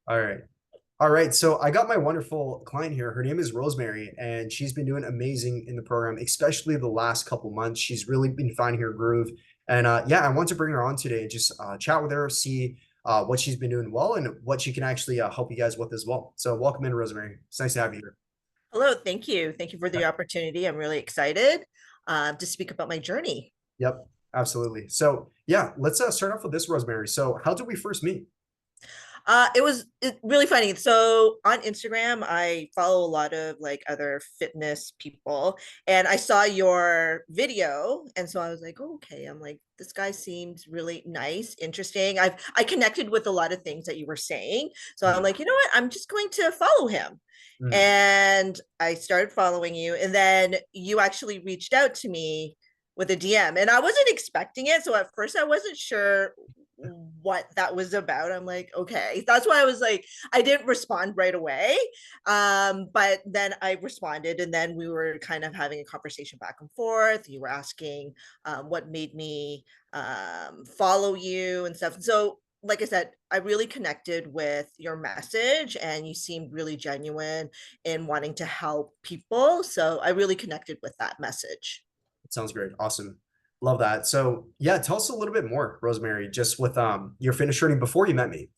All right. All right. So I got my wonderful client here. Her name is Rosemary, and she's been doing amazing in the program, especially the last couple months. She's really been finding her groove. And yeah, I want to bring her on today and just chat with her, see what she's been doing well and what she can actually help you guys with as well. So welcome in, Rosemary. It's nice to have you here. Hello, thank you. Thank you for the opportunity. I'm really excited to speak about my journey. Yep, absolutely. So yeah, let's start off with this, Rosemary. So how did we first meet? It really funny. So on Instagram, I follow a lot of like other fitness people, and I saw your video, and so I was like, oh, okay. I'm like, this guy seems really nice, interesting. I connected with a lot of things that you were saying, so I'm Mm, like, you know what? I'm just going to follow him. mm. And I started following you, and then you actually reached out to me with a DM, and I wasn't expecting it. So at first, I wasn't sure what that was about. I'm like, okay. That's why I was like, I didn't respond right away. But then I responded, and then we were kind of having a conversation back and forth. You were asking what made me follow you and stuff. So like I said, I really connected with your message, and you seemed really genuine in wanting to help people. So I really connected with that message. It sounds great. Awesome. Love that. So yeah, tell us a little bit more, Rosemary, just with your fitness journey before you met me.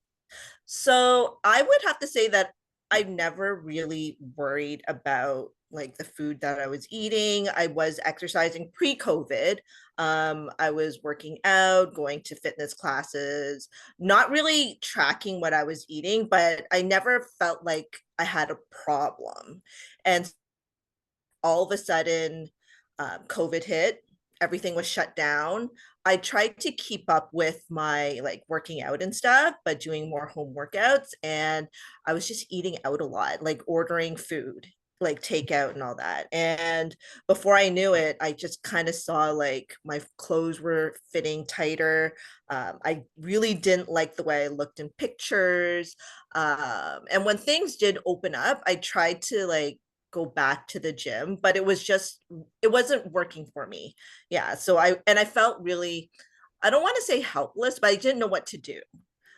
So I would have to say that I've never really worried about like the food that I was eating. I was exercising pre-COVID. I was working out, going to fitness classes, not really tracking what I was eating, but I never felt like I had a problem. And all of a sudden, COVID hit, everything was shut down. I tried to keep up with my like working out and stuff, but doing more home workouts. And I was just eating out a lot, like ordering food, like takeout and all that. And before I knew it, I just kind of saw like my clothes were fitting tighter. I really didn't like the way I looked in pictures. And when things did open up, I tried to like go back to the gym, but it wasn't working for me. Yeah. So I felt really, I don't want to say helpless, but I didn't know what to do.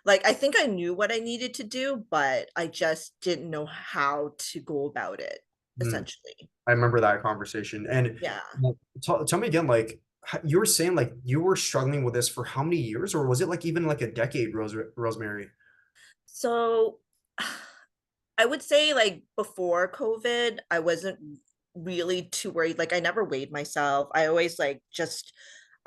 Like I think I knew what I needed to do, but I just didn't know how to go about it, Mm, essentially. I remember that conversation. And Yeah. tell me again, like you were saying, like you were struggling with this for how many years, or was it like even like a decade, Rosemary? So I would say like before COVID, I wasn't really too worried. Like I never weighed myself. I always like just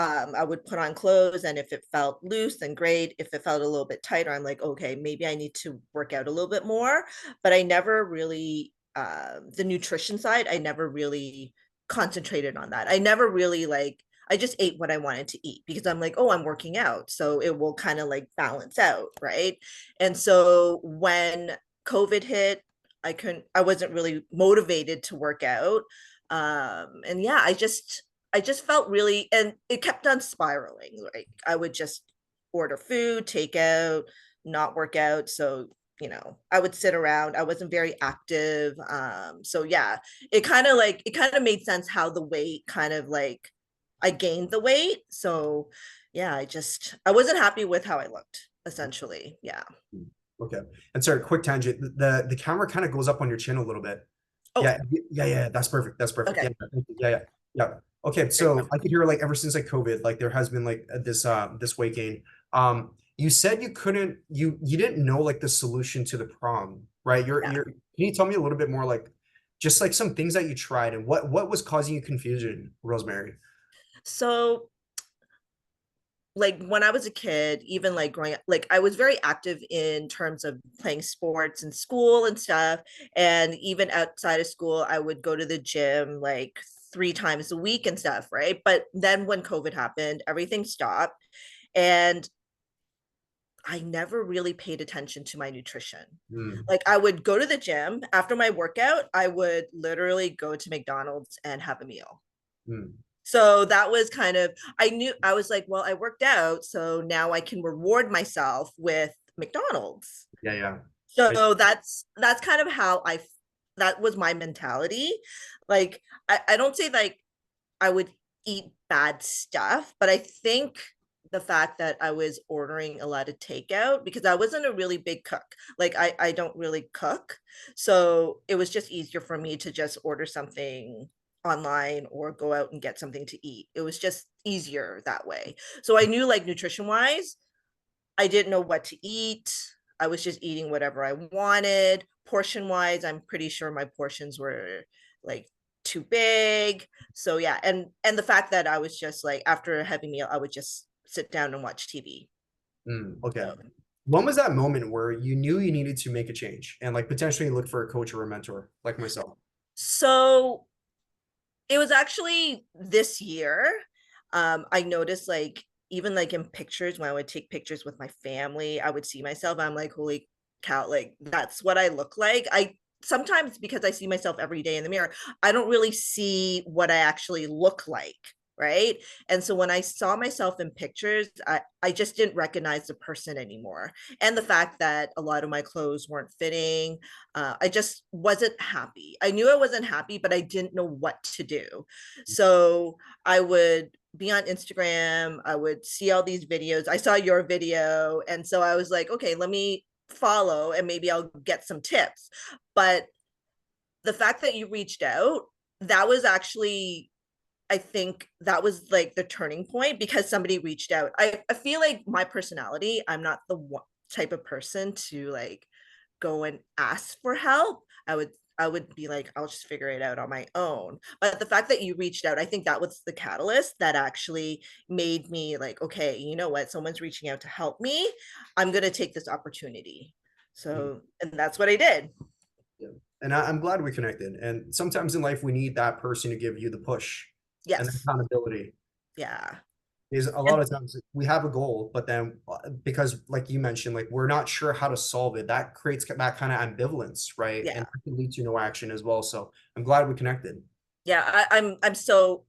I would put on clothes, and if it felt loose, then great. If it felt a little bit tighter, I'm like, okay, maybe I need to work out a little bit more. But I never really the nutrition side, I never really concentrated on that. I never really like I just ate what I wanted to eat because I'm like, oh, I'm working out. So it will kind of like balance out, right? And so when COVID hit, I wasn't really motivated to work out. And yeah, I just felt really, and it kept on spiraling. Like I would just order food, take out, not work out. So, I would sit around. I wasn't very active. So yeah, it kind of made sense how the weight kind of like I gained the weight. So yeah, I wasn't happy with how I looked, essentially. Yeah. Okay. And sorry, quick tangent. The camera kind of goes up on your chin a little bit. Oh, Yeah. That's perfect. That's perfect. Yeah, okay. thank you. Yeah. Okay, There you so go. I could hear like ever since like COVID, like there has been like this weight gain. You said you didn't know like the solution to the problem, right? Yeah. Can you tell me a little bit more like just like some things that you tried and what was causing you confusion, Rosemary? So like when I was a kid, even like growing up, like I was very active in terms of playing sports in school and stuff. And even outside of school, I would go to the gym like 3 times a week and stuff, right? But then when COVID happened, everything stopped. And I never really paid attention to my nutrition. Hmm. Like I would go to the gym after my workout, I would literally go to McDonald's and have a meal. Hmm. So that was kind of, I knew I was like, well, I worked out, so now I can reward myself with McDonald's. Yeah. I, So that's kind of how that was my mentality. Like I don't say like I would eat bad stuff, but I think the fact that I was ordering a lot of takeout because I wasn't a really big cook. Like I don't really cook. So it was just easier for me to just order something online or go out and get something to eat. It was just easier that way. So I knew like nutrition wise, I didn't know what to eat. I was just eating whatever I wanted. Portion wise, I'm pretty sure my portions were like too big. So yeah, and the fact that I was just like after a heavy meal, I would just sit down and watch TV. Okay. So, When was that moment where you knew you needed to make a change and like potentially look for a coach or a mentor like myself? so it was actually this year. I noticed like even like in pictures when I would take pictures with my family, I would see myself. I'm like, holy cow, like that's what I look like. I sometimes because I see myself every day in the mirror, I don't really see what I actually look like. Right. And so when I saw myself in pictures, I just didn't recognize the person anymore. And the fact that a lot of my clothes weren't fitting, I just wasn't happy. I knew I wasn't happy, but I didn't know what to do. So I would be on Instagram, I would see all these videos. I saw your video. And so I was like, okay, let me follow and maybe I'll get some tips. But the fact that you reached out, that was actually, I think that was like the turning point because somebody reached out. I feel like my personality, I'm not the type of person to like go and ask for help. I would be like, I'll just figure it out on my own. But the fact that you reached out, I think that was the catalyst that actually made me like, okay, you know what? Someone's reaching out to help me. I'm going to take this opportunity. Mm, So, and that's what I did. yeah. And I'm glad we connected. And sometimes in life, we need that person to give you the push and the Yes. accountability. Yeah. Is a And lot of times we have a goal, but then because, like you mentioned, like we're not sure how to solve it, that creates that kind of ambivalence, right? yeah. And that can lead to no action as well. So I'm glad we connected. Yeah. I'm so,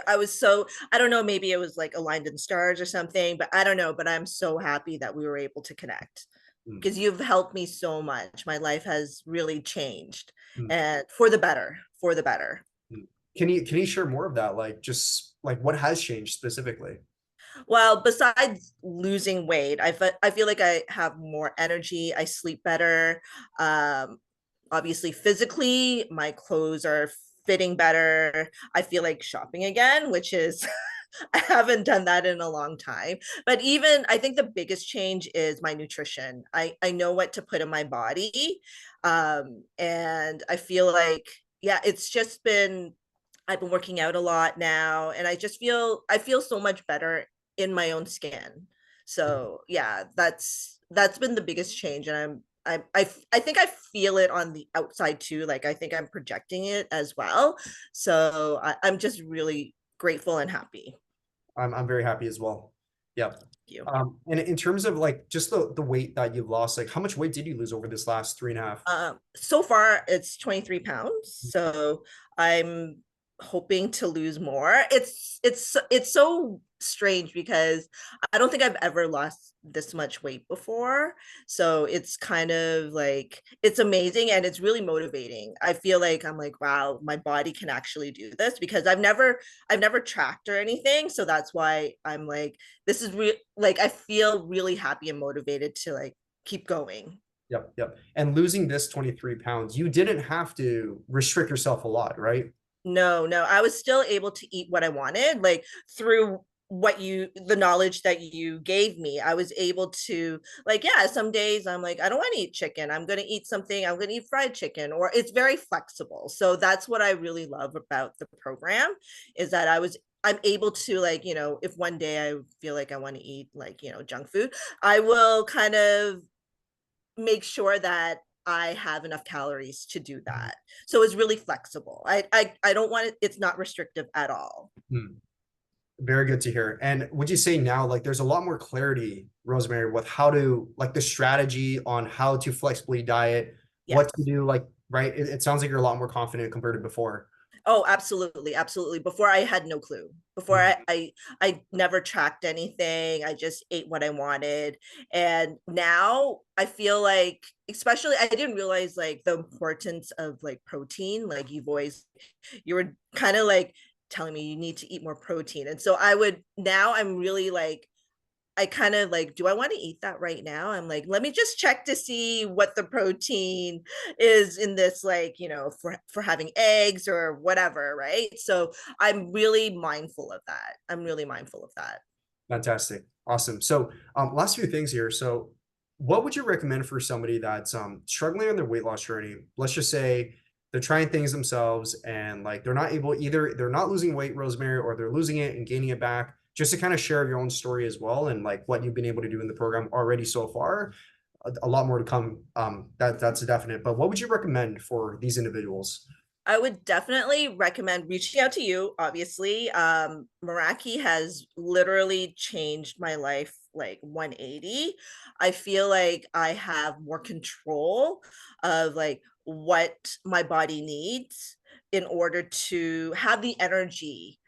I was so, I don't know, maybe it was like aligned in stars or something, but I don't know. But I'm so happy that we were able to connect Mm, because you've helped me so much. My life has really changed mm, and for the better, for the better. mm. Can you share more of that? Like just like what has changed specifically? Well, besides losing weight, I feel like I have more energy. I sleep better. Um, Obviously, physically, my clothes are fitting better. I feel like shopping again, which is I haven't done that in a long time. But even I think the biggest change is my nutrition. I know what to put in my body, and I feel like yeah, it's just been I've been working out a lot now, and I feel so much better in my own skin. So yeah, that's been the biggest change, and I think I feel it on the outside too. Like I think I'm projecting it as well. So I'm just really grateful and happy. I'm very happy as well. Yeah. Thank you. And in terms of like just the weight that you've lost, like how much weight did you lose over this last 3.5? So far it's 23 pounds. So I'm hoping to lose more. It's so strange because I don't think I've ever lost this much weight before. So it's kind of like it's amazing and it's really motivating. I feel like I'm like, wow, my body can actually do this because I've never tracked or anything. So that's why I'm like, this is like I feel really happy and motivated to like keep going. Yep, yep. And losing this 23 pounds, you didn't have to restrict yourself a lot, right? No, no, I was still able to eat what I wanted, like through the knowledge that you gave me. I was able to, like, yeah, some days I'm like, I don't want to eat chicken. I'm going to eat something, I'm going to eat fried chicken, or it's very flexible. So that's what I really love about the program is that I'm able to, like, if one day I feel like I want to eat, like, junk food, I will kind of make sure that I have enough calories to do that. So it's really flexible. I don't want it, it's not restrictive at all. Hmm. Very good to hear. And would you say now, like, there's a lot more clarity, Rosemary, with how to, like, the strategy on how to flexibly diet, what to Yes. do, like, right? It sounds like you're a lot more confident compared to before. Oh, absolutely, absolutely. Before I had no clue. Before Mhm. I never tracked anything. I just ate what I wanted. And now I feel like, especially I didn't realize like the importance of like protein. Like you were kind of like telling me you need to eat more protein. And so I would now I'm really like I kind of like, do I want to eat that right now? I'm like, let me just check to see what the protein is in this, like, for having eggs or whatever, right? So I'm really mindful of that. I'm really mindful of that. Fantastic. Awesome. So, last few things here. So, what would you recommend for somebody that's struggling on their weight loss journey? Let's just say they're trying things themselves and like they're not able, either they're not losing weight, Rosemary, or they're losing it and gaining it back. Just to kind of share your own story as well and like what you've been able to do in the program already so far. A lot more to come. That's a definite. But what would you recommend for these individuals? I would definitely recommend reaching out to you. Obviously, Meraki has literally changed my life like 180. I feel like I have more control of like what my body needs in order to have the energy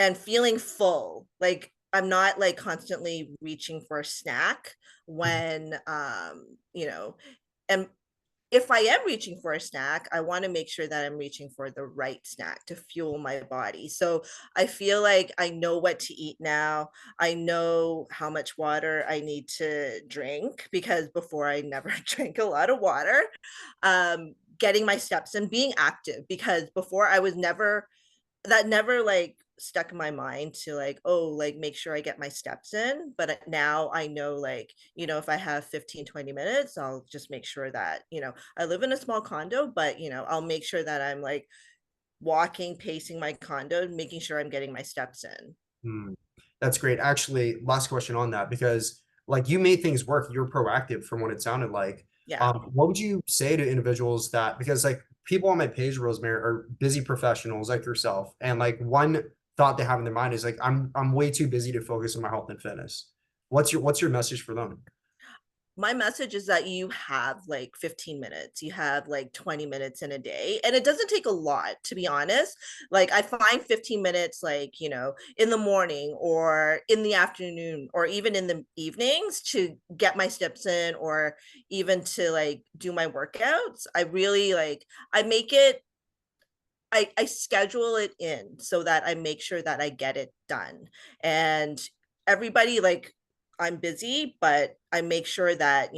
and feeling full. Like I'm not like constantly reaching for a snack when and if I am reaching for a snack, I want to make sure that I'm reaching for the right snack to fuel my body. So I feel like I know what to eat now. I know how much water I need to drink because before I never drank a lot of water. Getting my steps and being active because before I was never that never like stuck in my mind to like, oh, like make sure I get my steps in. But now I know, like, if I have 15-20 minutes, I'll just make sure that, I live in a small condo, but I'll make sure that I'm like walking, pacing my condo, making sure I'm getting my steps in. Hmm. That's great. Actually, last question on that, because like you made things work, you're proactive from what it sounded like. Yeah. What would you say to individuals that, because like people on my page, Rosemary, are busy professionals like yourself, and like one thought they have in their mind is like, I'm way too busy to focus on my health and fitness. What's your message for them? My message is that you have like 15 minutes, you have like 20 minutes in a day, and it doesn't take a lot, to be honest. Like I find 15 minutes, like, in the morning or in the afternoon or even in the evenings to get my steps in, or even to like do my workouts. I really like, I make it, I schedule it in so that I make sure that I get it done. And everybody, like, I'm busy, but I make sure that,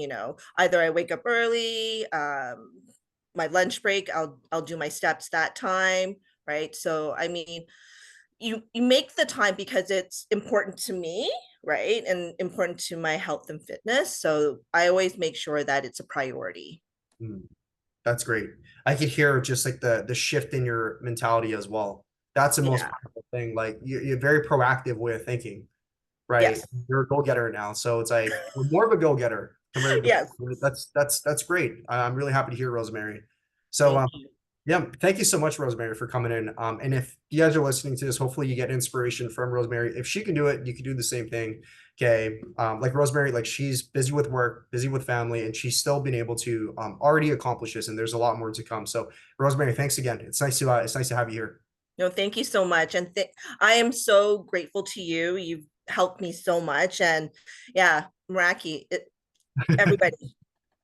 either I wake up early, my lunch break, I'll do my steps that time, right? So I mean, you make the time because it's important to me, right? And important to my health and fitness. So I always make sure that it's a priority. Hmm. That's great. I could hear just like the shift in your mentality as well. That's the most Yeah. powerful thing. Like you're very proactive way of thinking, right? Yes. You're a go-getter now. So it's like you're more of a go-getter compared to Yes. before. That's great. I'm really happy to hear, Rosemary. So Thank you. yeah, thank you so much, Rosemary, for coming in. And if you guys are listening to this, hopefully you get inspiration from Rosemary. If she can do it, you can do the same thing. Okay. Like Rosemary, like she's busy with work, busy with family, and she's still been able to already accomplish this. And there's a lot more to come. So Rosemary, thanks again. It's nice to have you here. No, thank you so much. And I am so grateful to you. You've helped me so much. And yeah, Meraki, everybody,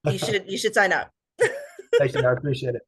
you should sign up. Thank you. I appreciate it.